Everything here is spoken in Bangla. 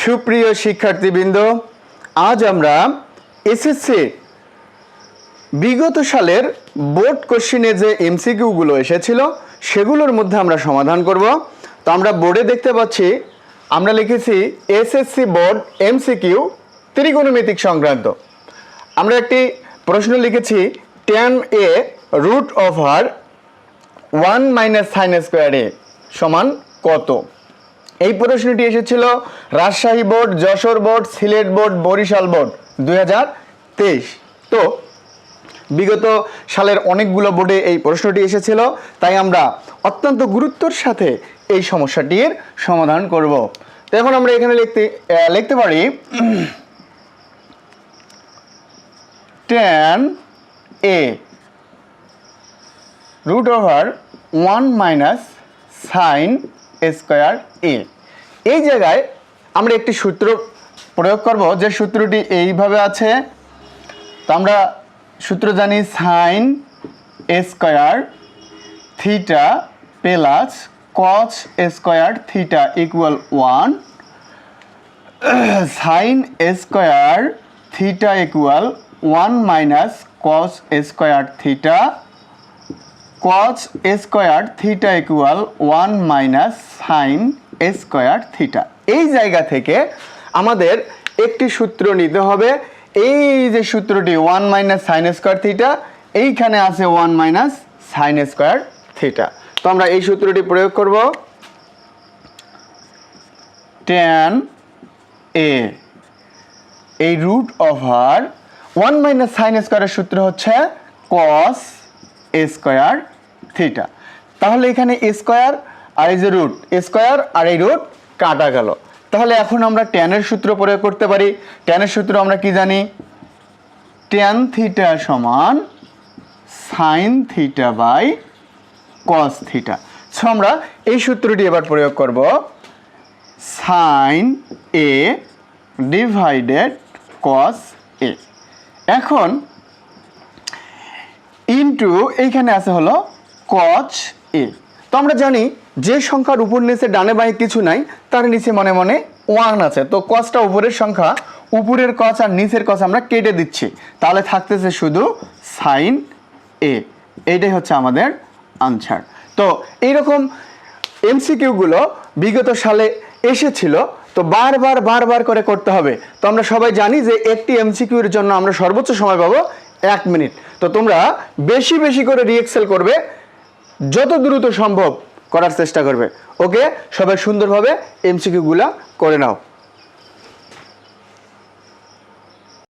সুপ্রিয় শিক্ষার্থীবৃন্দ, আজ আমরা এসএসসি বিগত সালের বোর্ড কোশ্চেনে যে এমসিকিউগুলো এসেছিল সেগুলোর মধ্যে আমরা সমাধান করব। তো আমরা বোর্ডে দেখতে পাচ্ছি আমরা লিখেছি এসএসসি বোর্ড এমসিকিউ ত্রিকোণমিতিক সংক্রান্ত। আমরা একটি প্রশ্ন লিখেছি tan a root over 1 minus sine square A সমান কত। এই প্রশ্নটি এসেছিল Rajshahi board, Jessore board, Sylhet board, Barisal board 2023। তো বিগত সালের অনেকগুলো বোর্ডে এই প্রশ্নটি এসেছিল, তাই আমরা অত্যন্ত গুরুত্বের সাথে এই সমস্যাটির সমাধান করব। তো এখন আমরা এখানে লিখতে পারি tan a root over 1 minus sine square A. এই জায়গায় আমরা একটি সূত্র প্রয়োগ করব, যে সূত্রটি এইভাবে আছে। তো আমরা সূত্র জানি sine square theta plus cos square theta equal 1, sine square theta equal 1 minus cos square theta, cos square theta equal 1 minus sine square theta. এই জায়গা থেকে আমাদের একটি সূত্র নিতে হবে। এই যে সূত্রটি 1 মাইনাস সাইন স্কোয়ার থিটা, এইখানে আছে 1 মাইনাস সাইন স্কোয়ার থিটা। তো আমরা এই সূত্রটি প্রয়োগ করব। tan a এই রুট ওভার 1 মাইনাস সাইন স্কোয়ারের সূত্র হচ্ছে কস স্কোয়ার থিটা। তাহলে এখানে স্কোয়ার আর এই যে রুট, স্কোয়ার আর এই রুট কাটা গেল। তাহলে এখন আমরা ট্যানের সূত্র প্রয়োগ করতে পারি। ট্যানের সূত্র আমরা কি জানি? ট্যান থিটা সমান sine theta by cos theta. So আমরা এই সূত্রটি এবার প্রয়োগ করব। Sine A divided cos A. এখন ইনটু এইখানে আছে হলো কস এ। তো আমরা জানি যে সংখ্যার উপর নিচে ডানে বাঁয়ে কিছু নাই, তার নিচে মনে মনে 1 আছে। তো কসটা উপরের সংখ্যা, উপরের কস আর নিচের কস আমরা কেটে দিচ্ছি, তাহলে থাকতেছে শুধু সাইন এ। এইটাই হচ্ছে আমাদের আনসার। তো এইরকম এমসিকিউগুলো বিগত সালে এসেছিল, তো বারবার করে করতে হবে। তো আমরা সবাই জানি যে একটি এমসিকিউর জন্য আমরা সর্বোচ্চ সময় পাবো 1 মিনিট। তো তোমরা বেশি করে রিএক্সেল করবে, যত দ্রুত সম্ভব করার চেষ্টা করবে। ওকে, সবাই সুন্দরভাবে এমসিকিউগুলো করে নাও।